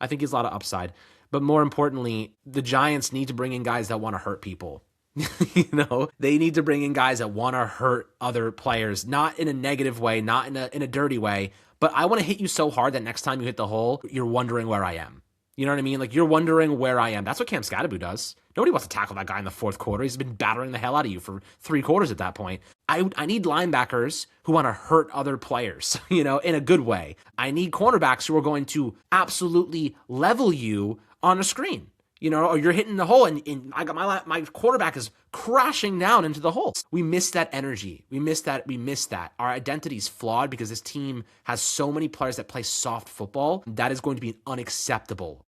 I think he's a lot of upside. But more importantly, the Giants need to bring in guys that want to hurt people. They need to bring in guys that want to hurt other players, not in a negative way, not in a dirty way, but I want to hit you so hard that next time you hit the hole, you're wondering where I am. You know what I mean? Like, you're wondering where I am. That's what Cam Scatterbu does. Nobody wants to tackle that guy in the fourth quarter. He's been battering the hell out of you for 3 quarters at that point. I need linebackers who want to hurt other players, in a good way. I need cornerbacks who are going to absolutely level you on a screen. Or you're hitting the hole and I got my quarterback is crashing down into the hole. We miss that energy. We miss that. Our identity is flawed because this team has so many players that play soft football. That is going to be unacceptable.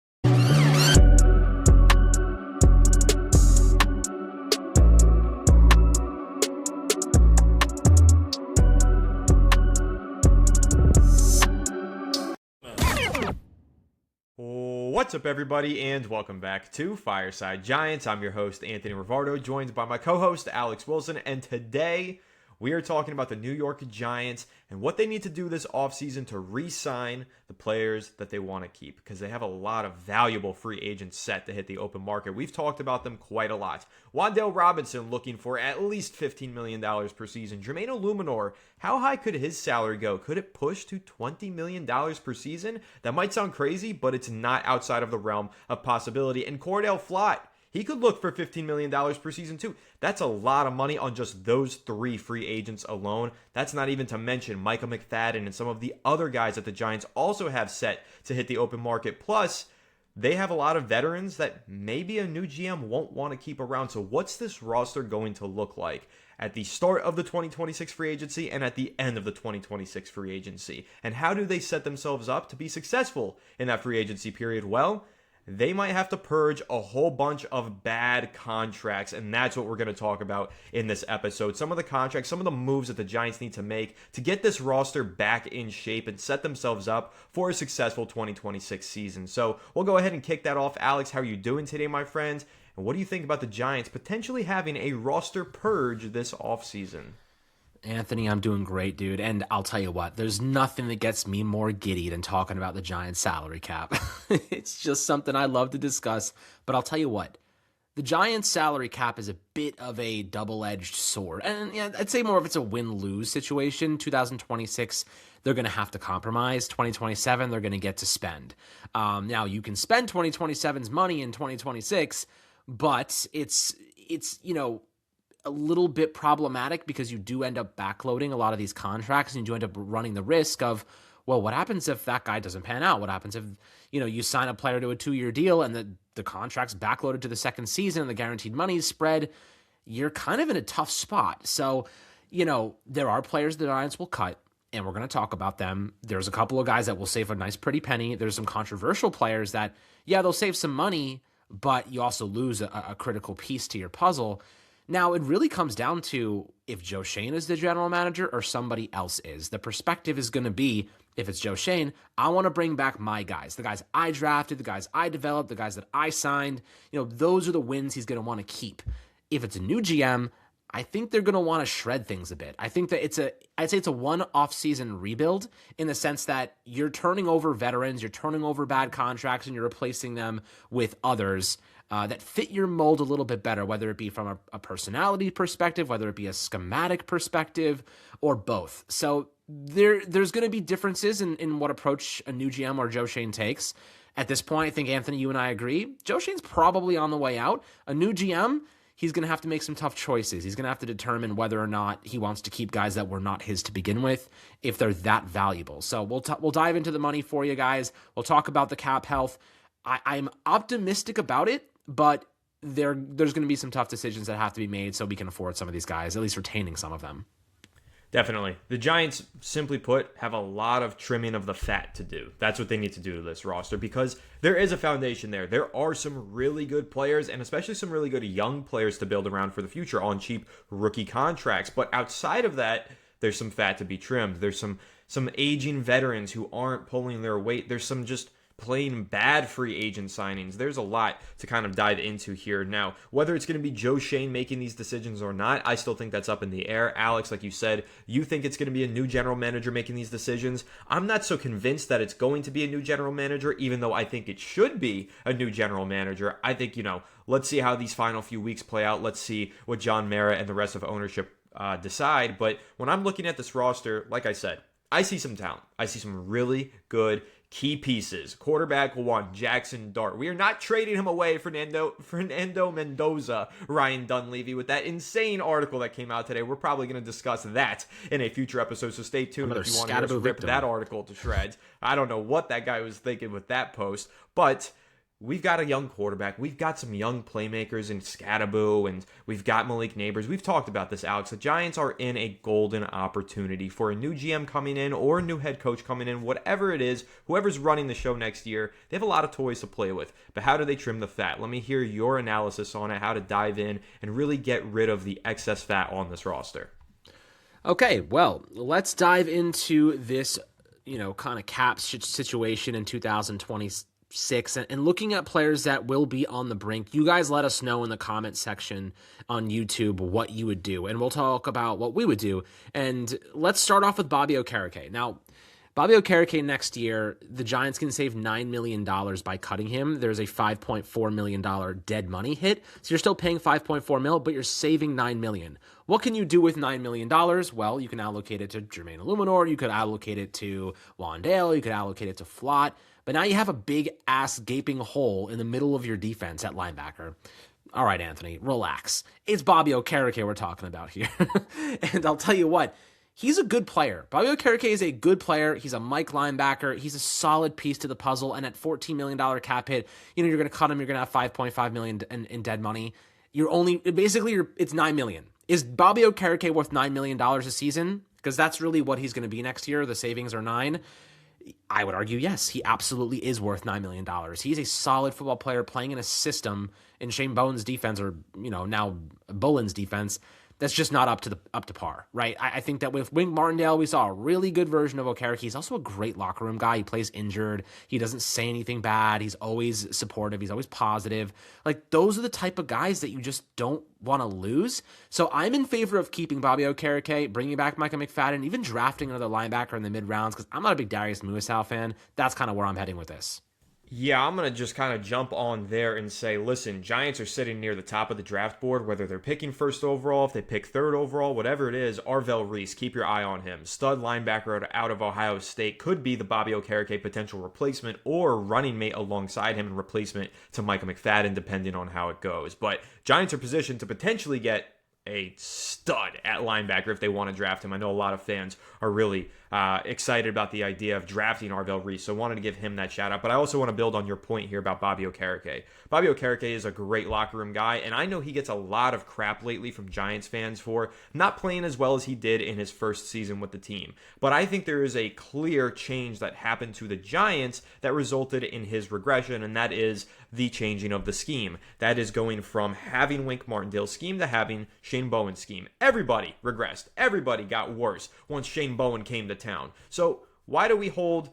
What's up, everybody, and welcome back to Fireside Giants. I'm your host, Anthony Rivardo, joined by my co-host, Alex Wilson, and today we are talking about the New York Giants and what they need to do this offseason to re-sign the players that they want to keep, because they have a lot of valuable free agents set to hit the open market. We've talked about them quite a lot. Wan'Dale Robinson looking for at least $15 million per season. Jermaine Illuminor, how high could his salary go? Could it push to $20 million per season? That might sound crazy, but it's not outside of the realm of possibility. And Cordell Flott, he could look for $15 million per season too. That's a lot of money on just those 3 free agents alone. That's not even to mention Micah McFadden and some of the other guys that the Giants also have set to hit the open market. Plus, they have a lot of veterans that maybe a new GM won't want to keep around. So what's this roster going to look like at the start of the 2026 free agency and at the end of the 2026 free agency? And how do they set themselves up to be successful in that free agency period? Well, they might have to purge a whole bunch of bad contracts, and that's what we're going to talk about in this episode. Some of the contracts, some of the moves that the Giants need to make to get this roster back in shape and set themselves up for a successful 2026 season. So we'll go ahead and kick that off. Alex, how are you doing today, my friend? And what do you think about the Giants potentially having a roster purge this offseason? Anthony, I'm doing great, dude. And I'll tell you what, there's nothing that gets me more giddy than talking about the Giants salary cap. It's just something I love to discuss. But I'll tell you what, the Giants salary cap is a bit of a double-edged sword. And yeah, I'd say more of it's a win-lose situation. 2026, they're going to have to compromise. 2027, they're going to get to spend. Now, you can spend 2027's money in 2026, but it's a little bit problematic because you do end up backloading a lot of these contracts and you do end up running the risk of, well, what happens if that guy doesn't pan out? What happens if, you sign a player to a 2-year deal and the contract's backloaded to the second season and the guaranteed money is spread? You're kind of in a tough spot. So, there are players the Giants will cut, and we're going to talk about them. There's a couple of guys that will save a nice pretty penny. There's some controversial players that, they'll save some money, but you also lose a critical piece to your puzzle. Now, it really comes down to if Joe Schoen is the general manager or somebody else is. The perspective is going to be, if it's Joe Schoen, I want to bring back my guys, the guys I drafted, the guys I developed, the guys that I signed. Those are the wins he's going to want to keep. If it's a new GM, I think they're going to want to shred things a bit. I think that I'd say it's a one off-season rebuild in the sense that you're turning over veterans, you're turning over bad contracts, and you're replacing them with others that fit your mold a little bit better, whether it be from a personality perspective, whether it be a schematic perspective, or both. So there's going to be differences in what approach a new GM or Joe Schoen takes. At this point, I think, Anthony, you and I agree. Joe Schoen's probably on the way out. A new GM, he's going to have to make some tough choices. He's going to have to determine whether or not he wants to keep guys that were not his to begin with, if they're that valuable. So we'll dive into the money for you guys. We'll talk about the cap health. I'm optimistic about it, but there's going to be some tough decisions that have to be made so we can afford some of these guys, at least retaining some of them. Definitely. The Giants, simply put, have a lot of trimming of the fat to do. That's what they need to do to this roster because there is a foundation there. There are some really good players and especially some really good young players to build around for the future on cheap rookie contracts. But outside of that, there's some fat to be trimmed. There's some aging veterans who aren't pulling their weight. There's some just plain bad free agent signings. There's a lot to kind of dive into here. Now, whether it's going to be Joe Schoen making these decisions or not, I still think that's up in the air. Alex, like you said, you think it's going to be a new general manager making these decisions. I'm not so convinced that it's going to be a new general manager, even though I think it should be a new general manager. I think, let's see how these final few weeks play out. Let's see what John Mara and the rest of ownership decide. But when I'm looking at this roster, like I said, I see some talent. I see some really good key pieces. Quarterback 1, Jackson Dart. We are not trading him away. Fernando Mendoza, Ryan Dunleavy, with that insane article that came out today. We're probably going to discuss that in a future episode, so stay tuned if you want to hear us rip that article to shreds. I don't know what that guy was thinking with that post, but we've got a young quarterback. We've got some young playmakers in Scadaboo, and we've got Malik Neighbors. We've talked about this, Alex. The Giants are in a golden opportunity for a new GM coming in or a new head coach coming in, whatever it is, whoever's running the show next year. They have a lot of toys to play with, but how do they trim the fat? Let me hear your analysis on it, how to dive in and really get rid of the excess fat on this roster. Okay, well, let's dive into this, kind of cap situation in 2026. And looking at players that will be on the brink. You guys let us know in the comment section on YouTube what you would do, and we'll talk about what we would do. And let's start off with Bobby Okereke. Now, Bobby Okereke next year, the Giants can save $9 million by cutting him. There's a $5.4 million dead money hit. So you're still paying $5.4 million, but you're saving $9 million. What can you do with $9 million? Well, you can allocate it to Jermaine Illuminor. You could allocate it to Wandale. You could allocate it to Flott. But now you have a big-ass gaping hole in the middle of your defense at linebacker. All right, Anthony, relax. It's Bobby Okereke we're talking about here. And I'll tell you what, he's a good player. Bobby Okereke is a good player. He's a Mike linebacker. He's a solid piece to the puzzle. And at $14 million cap hit, you're going to cut him. You're going to have $5.5 million in dead money. It's $9 million. Is Bobby Okereke worth $9 million a season? Because that's really what he's going to be next year. The savings are $9 million. I would argue, yes, he absolutely is worth $9 million. He's a solid football player playing in a system in Shane Bowen's defense, or, now Bowen's defense, that's just not up to par, right? I think that with Wink Martindale, we saw a really good version of Okereke. He's also a great locker room guy. He plays injured. He doesn't say anything bad. He's always supportive. He's always positive. Like, those are the type of guys that you just don't want to lose. So I'm in favor of keeping Bobby Okereke, bringing back Micah McFadden, even drafting another linebacker in the mid-rounds, because I'm not a big Darius Muasau fan. That's kind of where I'm heading with this. Yeah, I'm going to just kind of jump on there and say, listen, Giants are sitting near the top of the draft board, whether they're picking first overall, if they pick third overall, whatever it is. Arvell Reese, keep your eye on him. Stud linebacker out of Ohio State, could be the Bobby Okereke potential replacement or running mate alongside him and replacement to Micah McFadden, depending on how it goes. But Giants are positioned to potentially get a stud at linebacker if they want to draft him. I know a lot of fans are really excited about the idea of drafting Arvell Reese, so I wanted to give him that shout out. But I also want to build on your point here about Bobby Okereke. Bobby Okereke is a great locker room guy, and I know he gets a lot of crap lately from Giants fans for not playing as well as he did in his first season with the team. But I think there is a clear change that happened to the Giants that resulted in his regression, and that is the changing of the scheme. That is going from having Wink Martindale's scheme to having Shane Bowen's scheme. Everybody regressed. Everybody got worse once Shane Bowen came to town. So why do we hold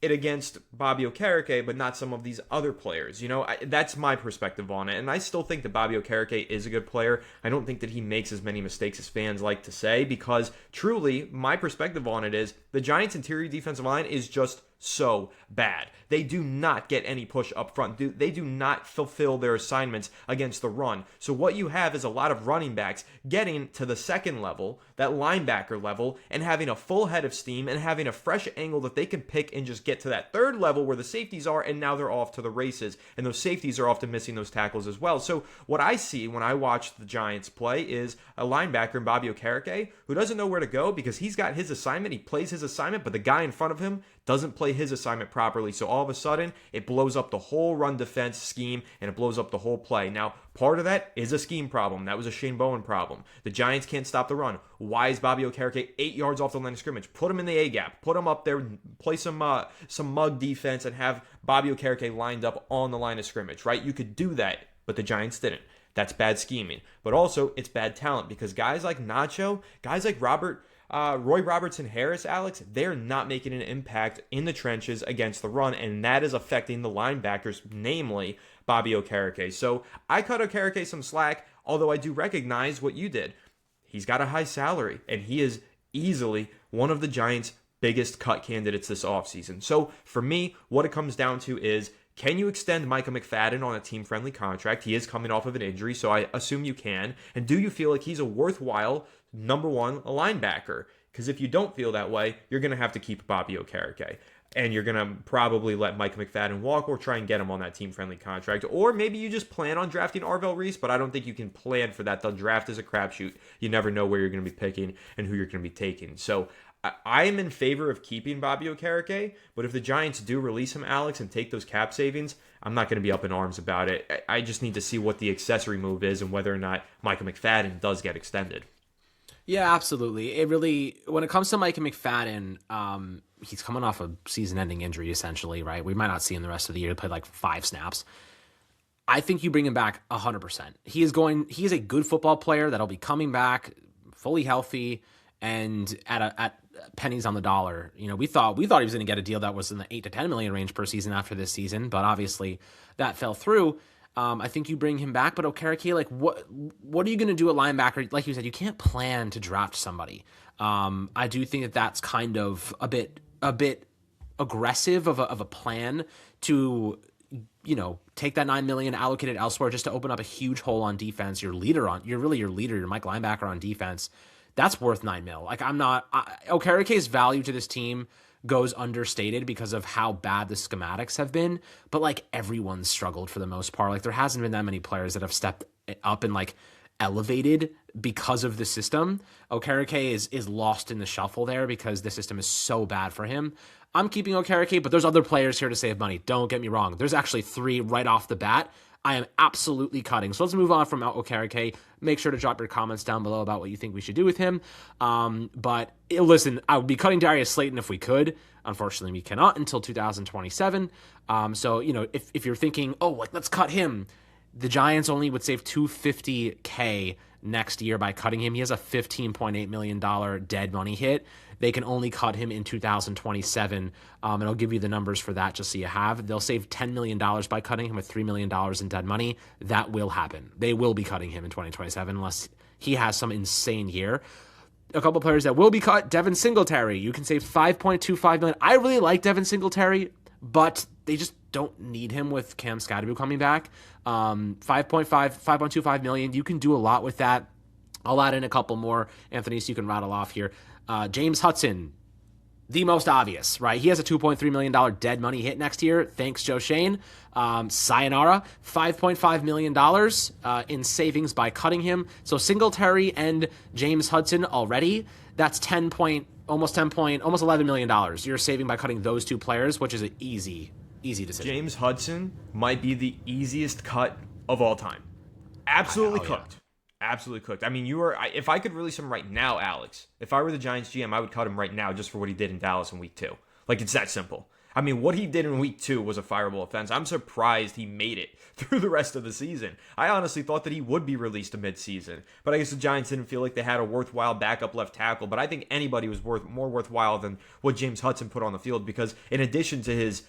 it against Bobby Okereke, but not some of these other players? That's my perspective on it. And I still think that Bobby Okereke is a good player. I don't think that he makes as many mistakes as fans like to say, because truly, my perspective on it is the Giants' interior defensive line is just so bad. They do not get any push up front. They do not fulfill their assignments against the run. So what you have is a lot of running backs getting to the second level, that linebacker level, and having a full head of steam and having a fresh angle that they can pick and just get to that third level where the safeties are, and now they're off to the races. And those safeties are often missing those tackles as well. So what I see when I watch the Giants play is a linebacker in Bobby Okereke who doesn't know where to go because he's got his assignment. He plays his assignment, but the guy in front of him doesn't play his assignment properly. So all of a sudden, it blows up the whole run defense scheme and it blows up the whole play. Now, part of that is a scheme problem. That was a Shane Bowen problem. The Giants can't stop the run. Why is Bobby Okereke 8 yards off the line of scrimmage? Put him in the A-gap. Put him up there. Play some mug defense and have Bobby Okereke lined up on the line of scrimmage, right? You could do that, but the Giants didn't. That's bad scheming. But also, it's bad talent because guys like Nacho, guys like Robert Roy Robertson Harris, Alex, they're not making an impact in the trenches against the run, and that is affecting the linebackers, namely Bobby Okereke. So I cut Okereke some slack, although I do recognize what you did. He's got a high salary, and he is easily one of the Giants' biggest cut candidates this offseason. So for me, what it comes down to is, can you extend Micah McFadden on a team-friendly contract? He is coming off of an injury, so I assume you can. And do you feel like he's a worthwhile number one linebacker? Because if you don't feel that way, you're going to have to keep Bobby Okereke. And you're going to probably let Micah McFadden walk or try and get him on that team-friendly contract. Or maybe you just plan on drafting Arvell Reese, but I don't think you can plan for that. The draft is a crapshoot. You never know where you're going to be picking and who you're going to be taking. So I am in favor of keeping Bobby Okereke, but if the Giants do release him, Alex, and take those cap savings, I'm not going to be up in arms about it. I just need to see what the accessory move is and whether or not Micah McFadden does get extended. Yeah, absolutely. It really, when it comes to Micah McFadden, he's coming off a season-ending injury, essentially, right? We might not see him the rest of the year. He played like 5 snaps. I think you bring him back 100%. He is a good football player that'll be coming back fully healthy and at pennies on the dollar. You know, we thought he was going to get a deal that was in the 8 to 10 million range per season after this season, but obviously that fell through. I think you bring him back, but Okereke, like what are you going to do at linebacker? Like you said, you can't plan to draft somebody. I do think that that's kind of a bit aggressive of a plan to, you know, take that $9 million, allocate it elsewhere just to open up a huge hole on defense. Your leader, your Mike linebacker on defense. That's worth $9 million. Like Okereke's value to this team goes understated because of how bad the schematics have been, but like everyone's struggled for the most part. Like there hasn't been that many players that have stepped up and like elevated because of the system. Okereke is lost in the shuffle there because the system is so bad for him. I'm keeping Okereke, but there's other players here to save money. Don't get me wrong. There's actually 3 right off the bat I am absolutely cutting. So let's move on from Okereke. Make sure to drop your comments down below about what you think we should do with him. But listen, I would be cutting Darius Slayton if we could. Unfortunately, we cannot until 2027. So, you know, if you're thinking, oh, like let's cut him, the Giants only would save $250K next year by cutting him. He has a $15.8 million dead money hit. They can only cut him in 2027, and I'll give you the numbers for that just so you have. They'll save $10 million by cutting him with $3 million in dead money. That will happen. They will be cutting him in 2027 unless he has some insane year. A couple players that will be cut, Devin Singletary. You can save $5.25 million. I really like Devin Singletary, but they just don't need him with Cam Scadaboo coming back. $5.25 million. You can do a lot with that. I'll add in a couple more, Anthony, so you can rattle off here. James Hudson, the most obvious, right? He has a $2.3 million dead money hit next year. Thanks, Joe Shane. Sayonara, $5.5 million in savings by cutting him. So Singletary and James Hudson already, that's almost $11 million you're saving by cutting those 2 players, which is an easy decision. James Hudson might be the easiest cut of all time. Absolutely cooked. Yeah. Absolutely cooked. I mean, if I could release him right now, Alex, if I were the Giants GM, I would cut him right now just for what he did in Dallas in week 2. Like, it's that simple. I mean, what he did in week 2 was a fireable offense. I'm surprised he made it through the rest of the season. I honestly thought that he would be released mid-season, but I guess the Giants didn't feel like they had a worthwhile backup left tackle, but I think anybody was more worthwhile than what James Hudson put on the field, because in addition to his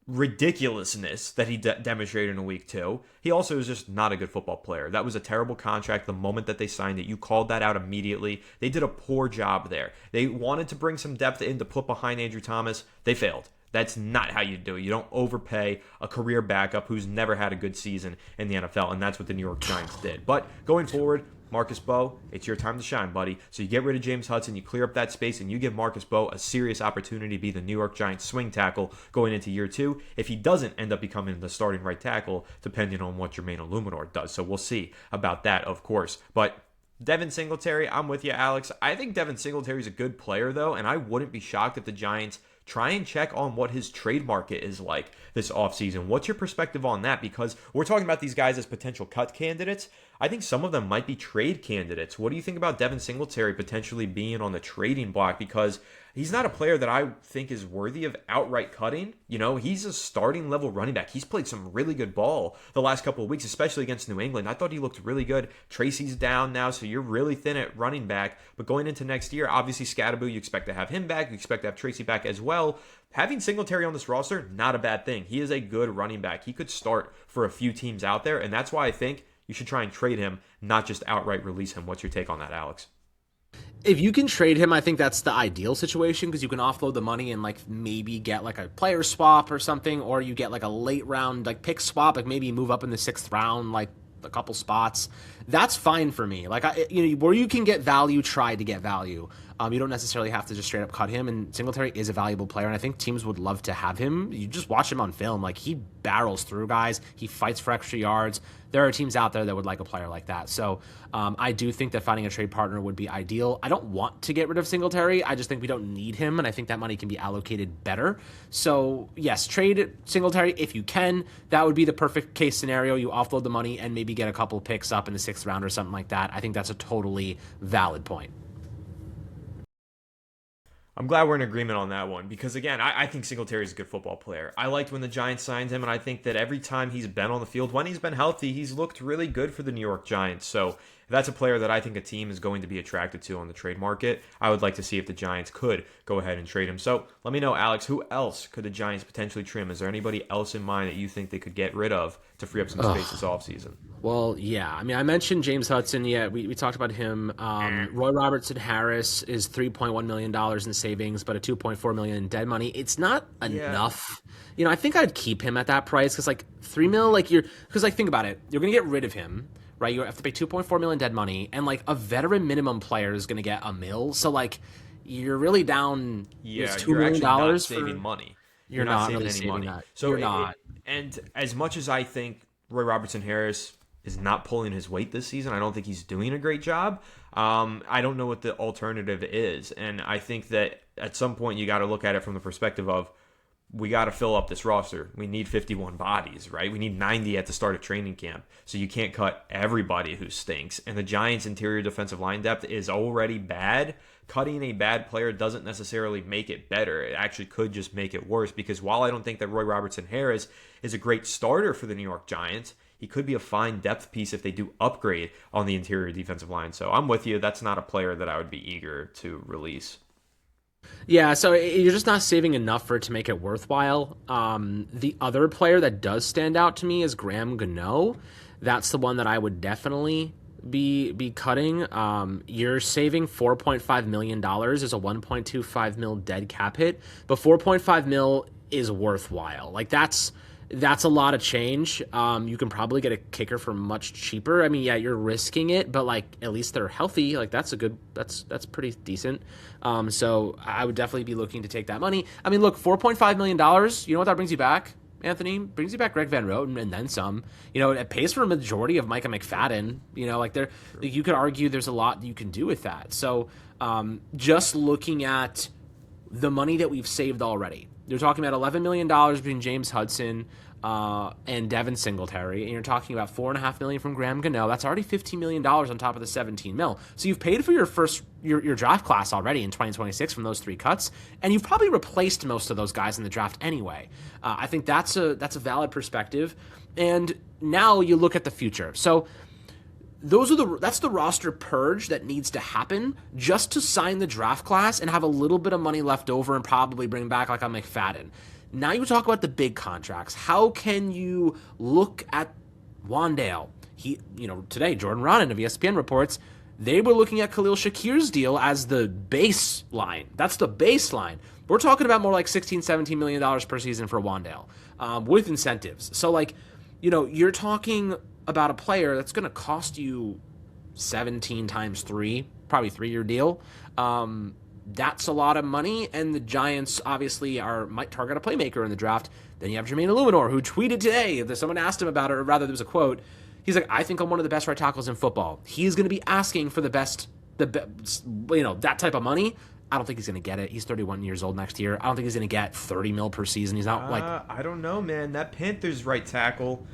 ridiculousness that he demonstrated in week 2, he also is just not a good football player. That was a terrible contract the moment that they signed it. You called that out immediately. They did a poor job there. They wanted to bring some depth in to put behind Andrew Thomas. They failed. That's not how you do it. You don't overpay a career backup who's never had a good season in the NFL, and that's what the New York Giants did. But going forward, Marcus Bowe, it's your time to shine, buddy. So you get rid of James Hudson, you clear up that space, and you give Marcus Bowe a serious opportunity to be the New York Giants swing tackle going into year 2, if he doesn't end up becoming the starting right tackle, depending on what Jermaine Illuminor does. So we'll see about that, of course. But Devin Singletary, I'm with you, Alex. I think Devin Singletary is a good player, though, and I wouldn't be shocked if the Giants try and check on what his trade market is like this offseason. What's your perspective on that? Because we're talking about these guys as potential cut candidates. I think some of them might be trade candidates. What do you think about Devin Singletary potentially being on the trading block? Because he's not a player that I think is worthy of outright cutting. He's a starting level running back. He's played some really good ball the last couple of weeks, especially against New England. I thought he looked really good. Tracy's down now, so you're really thin at running back. But going into next year, obviously Scatterboo, you expect to have him back. You expect to have Tracy back as well. Having Singletary on this roster, not a bad thing. He is a good running back. He could start for a few teams out there, and that's why I think you should try and trade him, not just outright release him. What's your take on that, Alex? If you can trade him, I think that's the ideal situation because you can offload the money and maybe get a player swap or something, or you get a late round pick swap, maybe move up in the 6th round a couple spots. That's fine for me. Where you can get value, try to get value. You don't necessarily have to just straight up cut him, and Singletary is a valuable player, and I think teams would love to have him. You just watch him on film. He barrels through guys. He fights for extra yards. There are teams out there that would like a player like that. So I do think that finding a trade partner would be ideal. I don't want to get rid of Singletary. I just think we don't need him, and I think that money can be allocated better. So, yes, trade Singletary if you can. That would be the perfect case scenario. You offload the money and maybe get a couple picks up in the 6th round or something like that. I think that's a totally valid point. I'm glad we're in agreement on that one because, again, I think Singletary is a good football player. I liked when the Giants signed him, and I think that every time he's been on the field, when he's been healthy, he's looked really good for the New York Giants. So that's a player that I think a team is going to be attracted to on the trade market. I would like to see if the Giants could go ahead and trade him. So let me know, Alex, who else could the Giants potentially trim? Is there anybody else in mind that you think they could get rid of to free up some space this offseason? Well, yeah. I mean, I mentioned James Hudson. Yeah, we talked about him. Roy Robertson Harris is $3.1 million in savings, but a $2.4 million in dead money. It's not enough. I think I'd keep him at that price because $3 million, think about it. You're going to get rid of him. Right, you have to pay $2.4 million dead money, and a veteran minimum player is going to get $1 million. So you're really down. Yeah, $2 you're million actually not saving money. You're not saving really any saving money. that. So you're not. And as much as I think Roy Robertson Harris is not pulling his weight this season, I don't think he's doing a great job. I don't know what the alternative is, and I think that at some point you got to look at it from the perspective of, we got to fill up this roster. We need 51 bodies, right? We need 90 at the start of training camp. So you can't cut everybody who stinks. And the Giants' interior defensive line depth is already bad. Cutting a bad player doesn't necessarily make it better. It actually could just make it worse because while I don't think that Roy Robertson Harris is a great starter for the New York Giants, he could be a fine depth piece if they do upgrade on the interior defensive line. So I'm with you. That's not a player that I would be eager to release. Yeah, so you're just not saving enough for it to make it worthwhile. The other player that does stand out to me is Graham Gano. That's the one that I would definitely be cutting. You're saving $4.5 million. There's a $1.25 million dead cap hit, but $4.5 million is worthwhile. That's a lot of change. You can probably get a kicker for much cheaper. I mean, yeah, you're risking it, but at least they're healthy. That's pretty decent. So I would definitely be looking to take that money. I mean, look, $4.5 million, you know what that brings you back, Anthony? Brings you back Greg Van Roten and then some. It pays for a majority of Micah McFadden. You could argue there's a lot you can do with that. So just looking at the money that we've saved already, you're talking about $11 million between James Hudson and Devin Singletary, and you're talking about $4.5 million from Graham Gano. That's already $15 million on top of the $17 million. So you've paid for your draft class already in 2026 from those 3 cuts, and you've probably replaced most of those guys in the draft anyway. I think that's a valid perspective. And now you look at the future. So that's the roster purge that needs to happen just to sign the draft class and have a little bit of money left over and probably bring back a McFadden. Now you talk about the big contracts. How can you look at Wan'Dale? Today Jordan Raanan of ESPN reports they were looking at Khalil Shakir's deal as the baseline. That's the baseline. We're talking about more like $16, $17 million per season for Wan'Dale with incentives. So you're talking about a player that's going to cost you 17 times 3, probably 3-year deal. That's a lot of money, and the Giants obviously might target a playmaker in the draft. Then you have Jermaine Illuminor, who tweeted today that someone asked him about it, or rather there was a quote. He's like, I think I'm one of the best right tackles in football. He's going to be asking for that type of money. I don't think he's going to get it. He's 31 years old next year. I don't think he's going to get $30 million per season. He's not I don't know, man. That Panthers right tackle,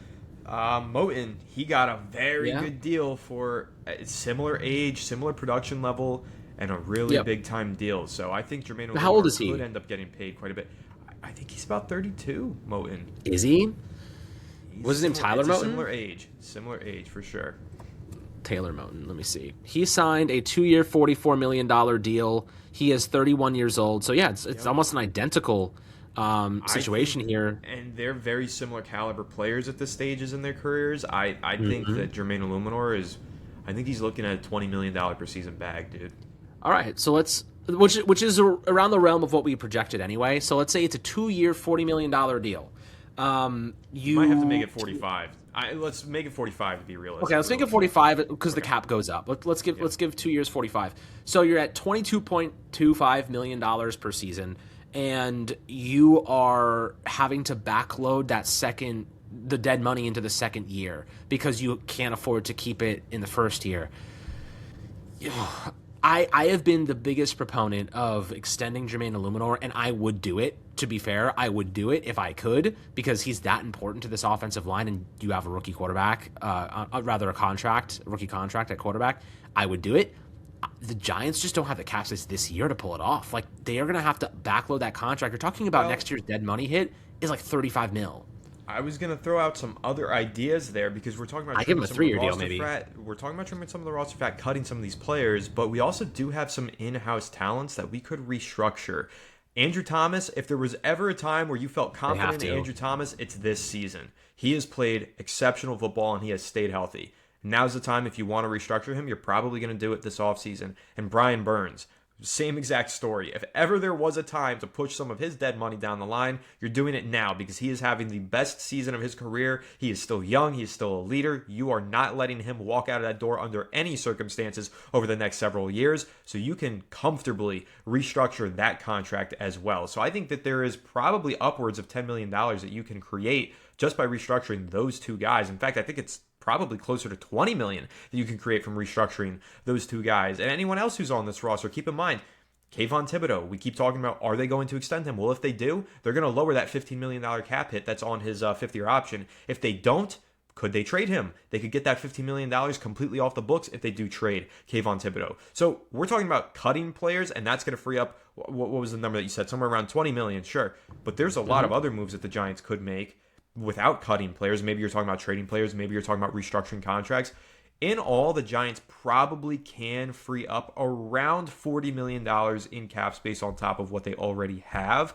Moten, he got a very Yeah. good deal for a similar age, similar production level, and a really Yep. big time deal. So I think Jermaine How old Illuminor is could he? end up getting paid quite a bit. I think he's about 32, Moten. Is he? He's Was his name similar. Tyler It's a Moten? similar age for sure. Taylor Moten. Let me see. He signed a 2-year, $44 million deal. He is 31 years old. So yeah, it's Yep. almost an identical I situation think, here. and they're very similar caliber players at this stages in their careers. I think Hmm. that Jermaine Illuminor is, I think he's looking at a $20 million per season bag, dude. All right, so let's which is around the realm of what we projected anyway. So let's say it's a 2-year, $40 million deal. You might have to make You it 45. Let's make it 45 to be Okay, realistic. let's make it Realistic. 45 because the Okay. cap goes up. Let's give Yeah. let's give 2 years 45. So you're at $22.25 million per season, and you are having to backload the dead money into the second year because you can't afford to keep it in the first year. I have been the biggest proponent of extending Jermaine Illuminor, and I would do it. To be fair, I would do it if I could because he's that important to this offensive line, and you have a rookie quarterback, rather a rookie contract at quarterback. I would do it. The Giants just don't have the cap space this year to pull it off. Like they are going to have to backload that contract. You're talking about Well, next year's dead money hit is like 35 mil. I was gonna throw out some other ideas there because we're talking about I give him trimming a some of the 3-year deal, roster maybe. fat. We're talking about trimming some of the roster fat, cutting some of these players, but we also do have some in-house talents that we could restructure. Andrew Thomas, if there was ever a time where you felt They have confident in to. Andrew Thomas, it's this season. He has played exceptional football and he has stayed healthy. Now's the time if you want to restructure him, you're probably going to do it this offseason. And Brian Burns, same exact story. If ever there was a time to push some of his dead money down the line, you're doing it now because he is having the best season of his career. He is still young. He is still a leader. You are not letting him walk out of that door under any circumstances over the next several years. So you can comfortably restructure that contract as well. So I think that there is probably upwards of $10 million that you can create just by restructuring those two guys. In fact, I think it's probably closer to 20 million that you can create from restructuring those two guys. And anyone else who's on this roster, keep in mind, Kayvon Thibodeau, we keep talking about, are they going to extend him? Well, if they do, they're going to lower that $15 million cap hit that's on his fifth-year option. If they don't, could they trade him? They could get that $15 million completely off the books if they do trade Kayvon Thibodeau. So we're talking about cutting players, and that's going to free up, what was the number that you said? Somewhere around 20 million, sure. But there's a lot of other moves that the Giants could make without cutting players. Maybe you're talking about trading players. Maybe you're talking about restructuring contracts. In all, the Giants probably can free up around $40 million in cap space on top of what they already have.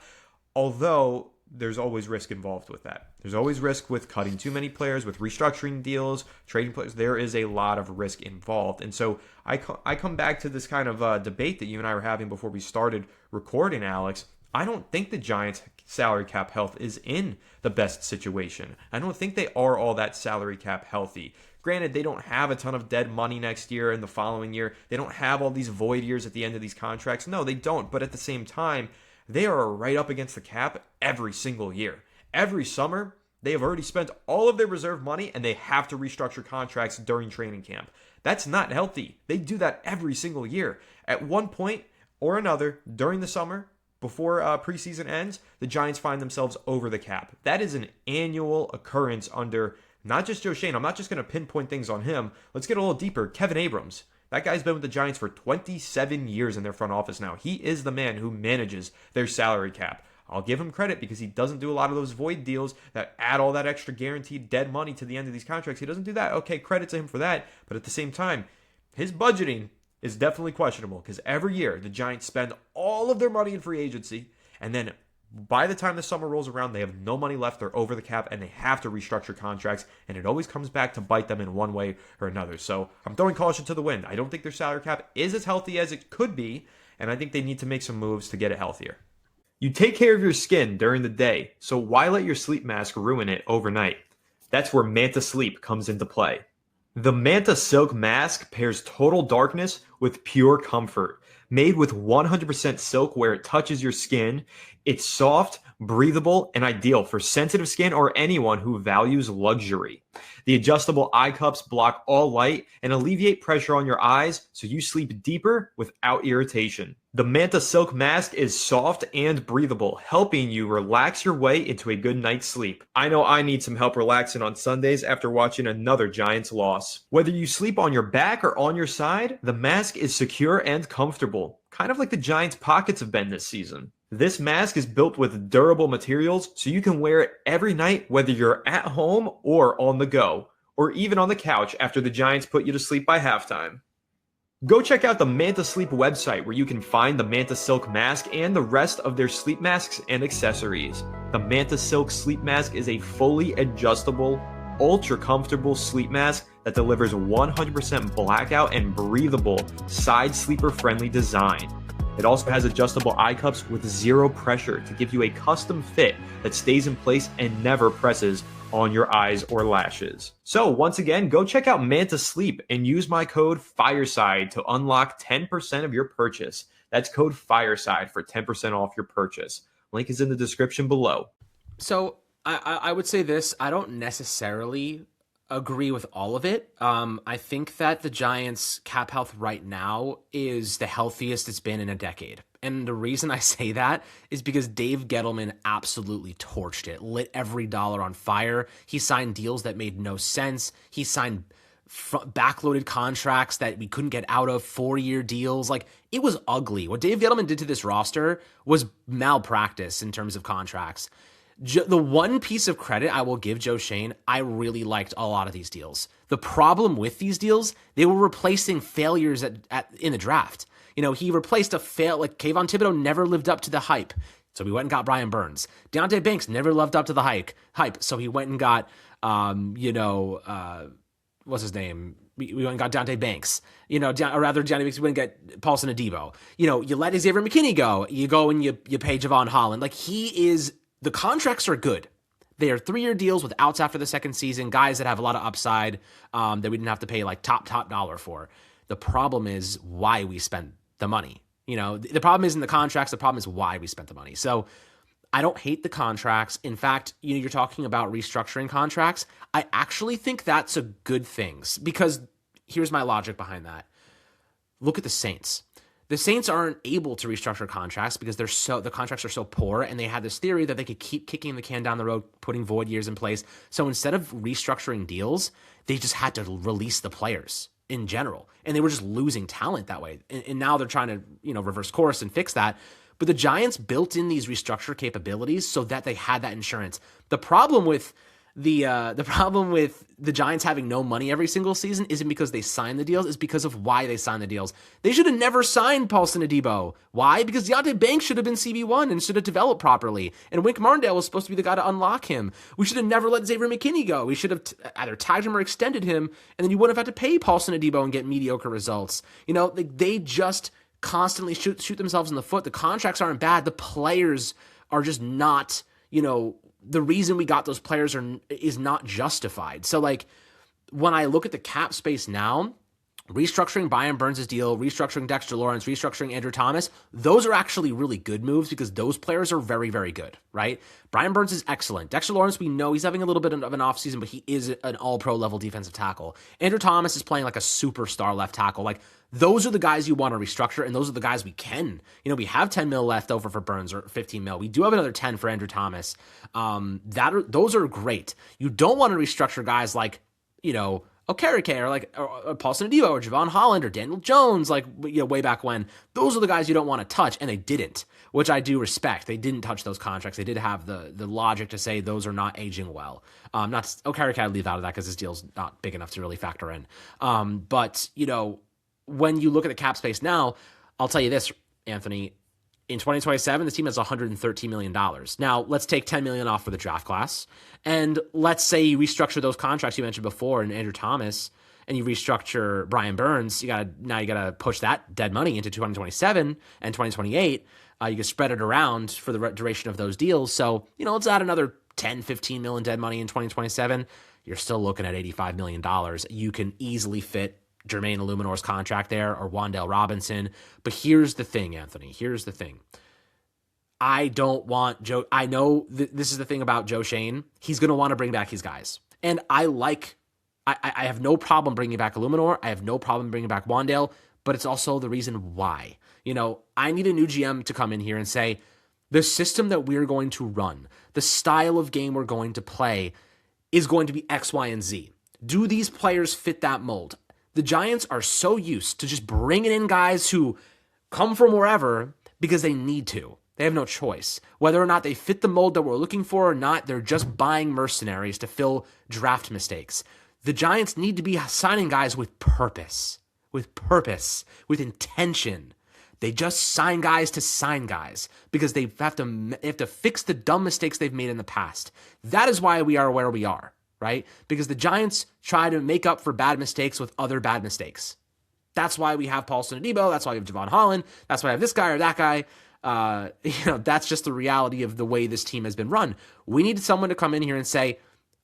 Although there's always risk involved with that. There's always risk with cutting too many players, with restructuring deals, trading players. There is a lot of risk involved. And so I come back to this kind of debate that you and I were having before we started recording, Alex. I don't think the Giants' salary cap health is in the best situation. I don't think they are all that salary cap healthy. Granted, they don't have a ton of dead money next year and the following year. They don't have all these void years at the end of these contracts. No, they don't. But at the same time, they are right up against the cap every single year. Every summer, they have already spent all of their reserve money and they have to restructure contracts during training camp. That's not healthy. They do that every single year. At one point or another during the summer, before preseason ends, the Giants find themselves over the cap. That is an annual occurrence under not just Joe Shane. I'm not just going to pinpoint things on him. Let's get a little deeper. Kevin Abrams. That guy's been with the Giants for 27 years in their front office now. He is the man who manages their salary cap. I'll give him credit because he doesn't do a lot of those void deals that add all that extra guaranteed dead money to the end of these contracts. He doesn't do that. Okay, credit to him for that. But at the same time, his budgeting is definitely questionable because every year the Giants spend all of their money in free agency, and then by the time the summer rolls around, they have no money left. They're over the cap, and they have to restructure contracts, and it always comes back to bite them in one way or another. So I'm throwing caution to the wind. I don't think their salary cap is as healthy as it could be, and I think they need to make some moves to get it healthier. You take care of your skin during the day, so why let your sleep mask ruin it overnight? That's where Manta Sleep comes into play. The Manta Silk Mask pairs total darkness with pure comfort. Made with 100% silk where it touches your skin, It's soft, breathable, and ideal for sensitive skin or anyone who values luxury. The adjustable eye cups block all light and alleviate pressure on your eyes so you sleep deeper without irritation. The Manta Silk Mask is soft and breathable, helping you relax your way into a good night's sleep. I know I need some help relaxing on Sundays after watching another Giants loss. Whether you sleep on your back or on your side, the mask is secure and comfortable, kind of like the Giants' pockets have been this season. This mask is built with durable materials so you can wear it every night, whether you're at home or on the go, or even on the couch after the Giants put you to sleep by halftime. Go check out the Manta Sleep website where you can find the Manta Silk Mask and the rest of their sleep masks and accessories. The Manta Silk Sleep Mask is a fully adjustable, ultra comfortable sleep mask that delivers 100% blackout and breathable side sleeper friendly design. It also has adjustable eye cups with zero pressure to give you a custom fit that stays in place and never presses on your eyes or lashes. So once again, go check out Manta Sleep and use my code FIRESIDE to unlock 10% of your purchase. That's code FIRESIDE for 10% off your purchase. Link is in the description below. So I would say this, I don't necessarily agree with all of it. I think that the Giants' cap health right now is the healthiest it's been in a decade. And the reason I say that is because Dave Gettleman absolutely torched it, lit every dollar on fire. He signed deals that made no sense. He signed backloaded contracts that we couldn't get out of, 4-year deals. Like, it was ugly. What Dave Gettleman did to this roster was malpractice in terms of contracts. The one piece of credit I will give Joe Schoen, I really liked a lot of these deals. The problem with these deals, they were replacing failures in the draft. You know, he replaced like Kayvon Thibodeau never lived up to the hype, so we went and got Brian Burns. Deontay Banks never lived up to the hype, so he went and got, what's his name? We went and got Deontay Banks. Deontay Banks, we went and get Paulson Adebo. You let Xavier McKinney go. You go and you pay Javon Holland. Like, the contracts are good. They are 3-year deals with outs after the second season, guys that have a lot of upside that we didn't have to pay like top dollar for. The problem is why we spent the money. The problem isn't the contracts. The problem is why we spent the money. So I don't hate the contracts. In fact, you're talking about restructuring contracts. I actually think that's a good thing, because here's my logic behind that. Look at the Saints. The Saints aren't able to restructure contracts because the contracts are so poor, and they had this theory that they could keep kicking the can down the road, putting void years in place. So instead of restructuring deals, they just had to release the players in general, and they were just losing talent that way. And now they're trying to reverse course and fix that. But the Giants built in these restructure capabilities so that they had that insurance. The problem with the Giants having no money every single season isn't because they signed the deals, it's because of why they signed the deals. They should have never signed Paulson Adebo. Why? Because Deontay Banks should have been CB1 and should have developed properly. And Wink Martindale was supposed to be the guy to unlock him. We should have never let Xavier McKinney go. We should have either tagged him or extended him, and then you wouldn't have had to pay Paulson Adebo and get mediocre results. They just constantly shoot themselves in the foot. The contracts aren't bad. The players are just not, the reason we got those players is not justified. So, when I look at the cap space now, restructuring Brian Burns' deal, restructuring Dexter Lawrence, restructuring Andrew Thomas, those are actually really good moves because those players are very, very good, right? Brian Burns is excellent. Dexter Lawrence, we know he's having a little bit of an offseason, but he is an all-pro level defensive tackle. Andrew Thomas is playing like a superstar left tackle. Those are the guys you want to restructure, and those are the guys we can. We have 10 mil left over for Burns, or 15 mil. We do have another 10 for Andrew Thomas. Those are great. You don't want to restructure guys like, Okereke or Paulson Adebo or Javon Holland or Daniel Jones, way back when. Those are the guys you don't want to touch, and they didn't, which I do respect. They didn't touch those contracts. They did have the logic to say those are not aging well. Okereke, I'd leave out of that because his deal's not big enough to really factor in. But when you look at the cap space now, I'll tell you this, Anthony. In 2027, the team has $113 million. Now, let's take $10 million off for the draft class, and let's say you restructure those contracts you mentioned before in Andrew Thomas, and you restructure Brian Burns. You gotta push that dead money into 2027 and 2028. You can spread it around for the duration of those deals. So, let's add another 10, 15 million dead money in 2027. You're still looking at $85 million. You can easily fit Jermaine Illuminor's contract there, or Wan'Dale Robinson. But here's the thing, Anthony. Here's the thing. I don't want Joe. I know this is the thing about Joe Shane. He's going to want to bring back his guys. And I have no problem bringing back Illuminor. I have no problem bringing back Wandale, but it's also the reason why. I need a new GM to come in here and say, the system that we're going to run, the style of game we're going to play is going to be X, Y, and Z. Do these players fit that mold? The Giants are so used to just bringing in guys who come from wherever because they need to. They have no choice. Whether or not they fit the mold that we're looking for or not, they're just buying mercenaries to fill draft mistakes. The Giants need to be signing guys with purpose, with intention. They just sign guys to sign guys because they have to fix the dumb mistakes they've made in the past. That is why we are where we are, right? Because the Giants try to make up for bad mistakes with other bad mistakes. That's why we have Paulson Adebo. That's why we have Javon Holland. That's why I have this guy or that guy. That's just the reality of the way this team has been run. We need someone to come in here and say,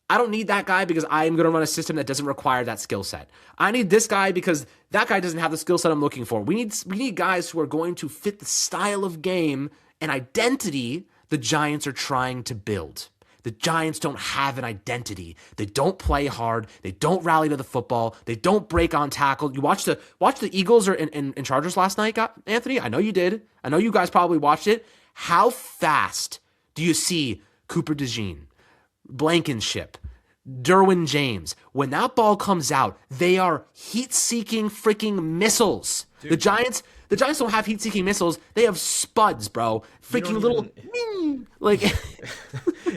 I don't need that guy because I am going to run a system that doesn't require that skill set. I need this guy because that guy doesn't have the skill set I'm looking for. We need guys who are going to fit the style of game and identity the Giants are trying to build. The Giants don't have an identity. They don't play hard. They don't rally to the football. They don't break on tackle. You watch the Eagles and Chargers last night, Anthony? I know you did. I know you guys probably watched it. How fast do you see Cooper DeJean, Blankenship, Derwin James? When that ball comes out, they are heat-seeking freaking missiles. Dude. The Giants don't have heat-seeking missiles. They have spuds, bro. Freaking little...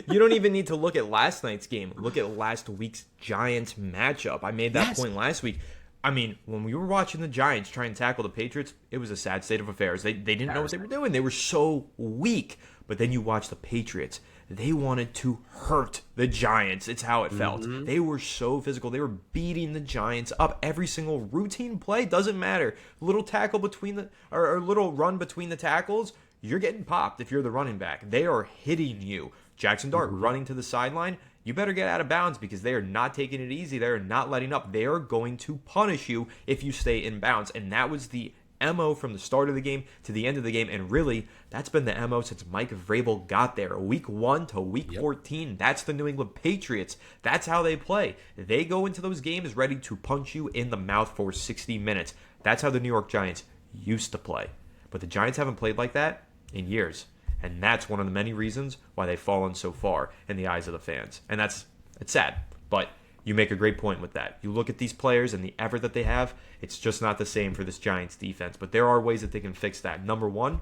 You don't even need to look at last night's game. Look at last week's Giants matchup. I made that point last week. I mean, when we were watching the Giants try and tackle the Patriots, it was a sad state of affairs. They didn't know what they were doing. They were so weak. But then you watch the Patriots. They wanted to hurt the Giants. It's how it felt. Mm-hmm. They were so physical. They were beating the Giants up. Every single routine play, doesn't matter. Little tackle between or little run between the tackles, you're getting popped if you're the running back. They are hitting you. Jackson Dart running to the sideline, you better get out of bounds because they are not taking it easy. They are not letting up. They are going to punish you if you stay in bounds. And that was the MO from the start of the game to the end of the game. And really, that's been the MO since Mike Vrabel got there. Week 1 to week 14, that's the New England Patriots. That's how they play. They go into those games ready to punch you in the mouth for 60 minutes. That's how the New York Giants used to play. But the Giants haven't played like that in years. And that's one of the many reasons why they've fallen so far in the eyes of the fans. And it's sad. But you make a great point with that. You look at these players and the effort that they have, it's just not the same for this Giants defense. But there are ways that they can fix that. Number one,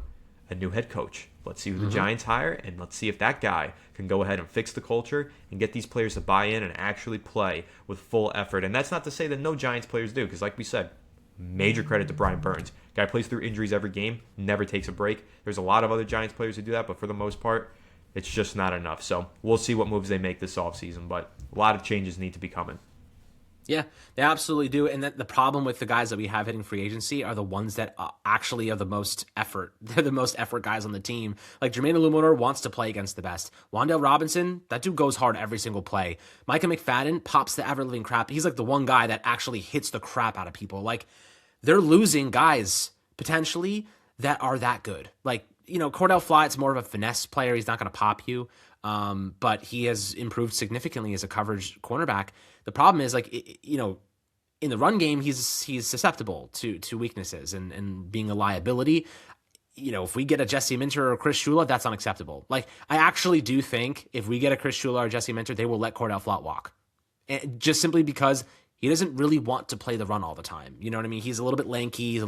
a new head coach. Let's see who the Giants hire, and let's see if that guy can go ahead and fix the culture and get these players to buy in and actually play with full effort. And that's not to say that no Giants players do, because like we said, major credit to Brian Burns. Guy plays through injuries every game, never takes a break. There's a lot of other Giants players who do that, but for the most part, it's just not enough. So we'll see what moves they make this offseason, but a lot of changes need to be coming. Yeah, they absolutely do. And the problem with the guys that we have hitting free agency are the ones that actually are the most effort. They're the most effort guys on the team. Like Jermaine Illuminor wants to play against the best. Wandale Robinson, that dude goes hard every single play. Micah McFadden pops the ever-living crap. He's like the one guy that actually hits the crap out of people. Like, they're losing guys, potentially, that are that good. Like, Cordell Flye's more of a finesse player. He's not going to pop you. But he has improved significantly as a coverage cornerback. The problem is, in the run game, he's susceptible to weaknesses and being a liability. If we get a Jesse Minter or Chris Shula, that's unacceptable. Like, I actually do think if we get a Chris Shula or Jesse Minter, they will let Cordell Flott walk. And just simply because he doesn't really want to play the run all the time. You know what I mean? He's a little bit lanky.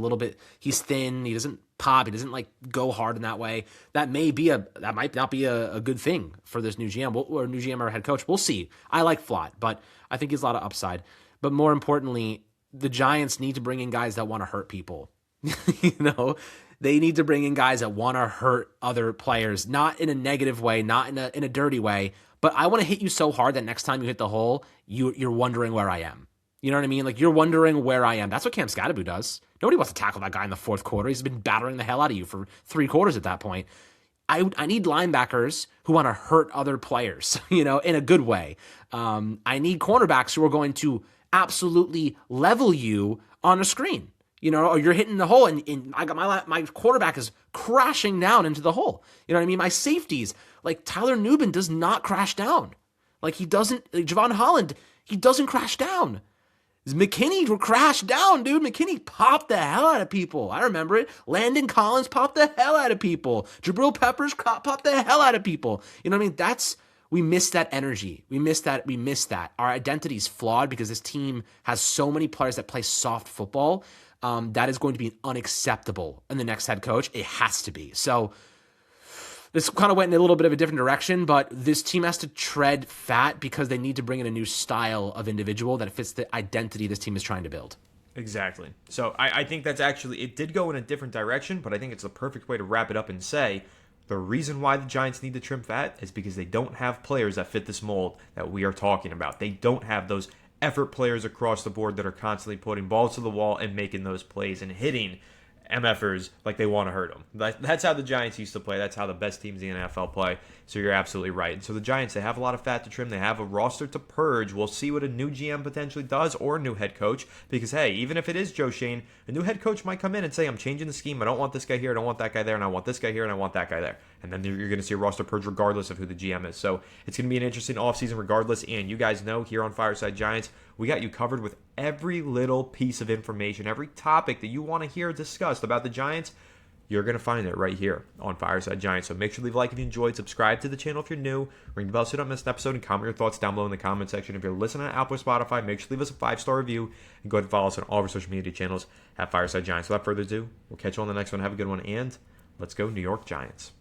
He's thin. He doesn't pop. He doesn't go hard in that way. That might not be a good thing for this new GM or new GM or head coach. We'll see. I like Flott, but I think he's a lot of upside. But more importantly, the Giants need to bring in guys that want to hurt people. They need to bring in guys that want to hurt other players, not in a negative way, not in a dirty way. But I want to hit you so hard that next time you hit the hole, you're wondering where I am. You know what I mean? Like, you're wondering where I am. That's what Cam Scatterbu does. Nobody wants to tackle that guy in the fourth quarter. He's been battering the hell out of you for 3 quarters at that point. I need linebackers who want to hurt other players, in a good way. I need cornerbacks who are going to absolutely level you on a screen. or you're hitting the hole, and I got my quarterback is crashing down into the hole. You know what I mean? My safeties, like Tyler Nubin, does not crash down. Like he doesn't. Like Javon Holland, he doesn't crash down. McKinney crashed down, dude. McKinney popped the hell out of people. I remember it. Landon Collins popped the hell out of people. Jabril Peppers popped the hell out of people. You know what I mean? We miss that energy. We miss that. Our identity is flawed because this team has so many players that play soft football. That is going to be unacceptable in the next head coach. It has to be. So this kind of went in a little bit of a different direction, but this team has to tread fat because they need to bring in a new style of individual that fits the identity this team is trying to build. Exactly. So I think that's actually, it did go in a different direction, but I think it's the perfect way to wrap it up and say, the reason why the Giants need to trim fat is because they don't have players that fit this mold that we are talking about. They don't have those effort players across the board that are constantly putting balls to the wall and making those plays and hitting MFers like they want to hurt them. That's how the Giants used to play. That's how the best teams in the NFL play. So you're absolutely right. And so the Giants, they have a lot of fat to trim. They have a roster to purge. We'll see what a new GM potentially does or a new head coach. Because, hey, even if it is Joe Shane, a new head coach might come in and say, I'm changing the scheme. I don't want this guy here. I don't want that guy there. And I want this guy here. And I want that guy there. And then you're going to see a roster purge regardless of who the GM is. So it's going to be an interesting offseason regardless. And you guys know here on Fireside Giants, we got you covered with every little piece of information, every topic that you want to hear discussed about the Giants. You're going to find it right here on Fireside Giants. So make sure to leave a like if you enjoyed, subscribe to the channel if you're new, ring the bell so you don't miss an episode, and comment your thoughts down below in the comment section. If you're listening on Apple or Spotify, make sure to leave us a 5-star review, and go ahead and follow us on all of our social media channels at Fireside Giants. Without further ado, we'll catch you on the next one. Have a good one, and let's go New York Giants.